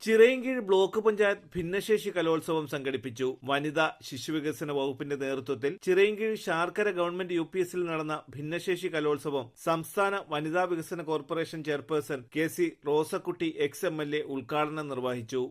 Chirayinkeezhu block panchayat ഭിന്നശേഷി കലോത്സവം സംഘടിപ്പിച്ചു. വനിതാ ശിശുവികസന വകുപ്പിന്റെ നേതൃത്വത്തിൽ ചിറയൻകീഴ് ശാർക്കര ഗവൺമെന്റ് UPSൽ നടന്ന ഭിന്നശേഷി കലോത്സവം സംസ്ഥാന വനിതാ വികസന corporation chairperson KC Rosakutty ex-MLA ഉദ്ഘാടനം നിർവഹിച്ചു.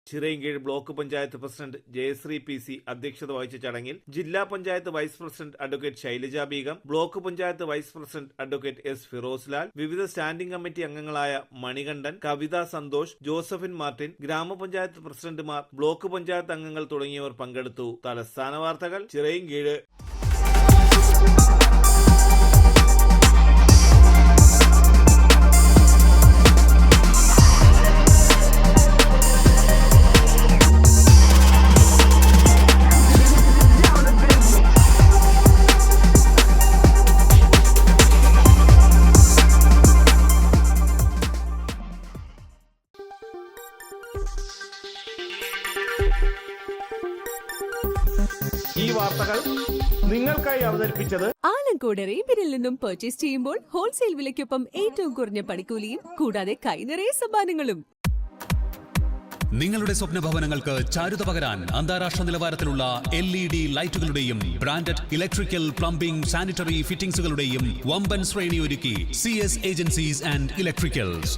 Chirayinkeezhu block panchayat president Jayasree PC അധ്യക്ഷത വഹിച്ച ചടങ്ങിൽ ജില്ലാ panchayat vice president advocate Shailaja Beegum, block panchayat vice president advocate S Firoz Lal, വിവിധ സ്റ്റാൻഡിംഗ് കമ്മിറ്റി അംഗങ്ങളായ മണികണ്ഠൻ, കവിത സന്തോഷ്, ജോസഫിൻ മാർട്ടിൻ, ഗ്രാമപഞ്ചായത്ത് പ്രസിഡന്റുമാർ, ബ്ലോക്ക് പഞ്ചായത്ത് അംഗങ്ങൾ തുടങ്ങിയവർ പങ്കെടുത്തു. തലസ്ഥാന വാർത്തകൾ ചിറയൻകീഴ്. ഈ വാർത്തകൾ നിങ്ങൾക്കായി അവതരിപ്പിച്ചത് ആലങ്കോട് റീബിനിൽ നിന്നും പർച്ചേസ് ചെയ്യുമ്പോൾ ഹോൾസെയിൽ വിലയ്ക്കൊപ്പം ഏറ്റവും കുറഞ്ഞ പണിക്കൂലിയും കൂടാതെ കൈനിറയ സമ്മാനങ്ങളും. നിങ്ങളുടെ സ്വപ്ന ഭവനങ്ങൾക്ക് ചാരുത പകരാൻ അന്താരാഷ്ട്ര നിലവാരത്തിലുള്ള LED ലൈറ്റുകളുടെയും ബ്രാൻഡഡ് ഇലക്ട്രിക്കൽ, പ്ലംബിംഗ്, സാനിറ്ററി ഫിറ്റിംഗ്സുകളുടെയും വമ്പൻ ശ്രേണി ഒരുക്കി CS ഏജൻസീസ് ആൻഡ് ഇലക്ട്രിക്കൽസ്.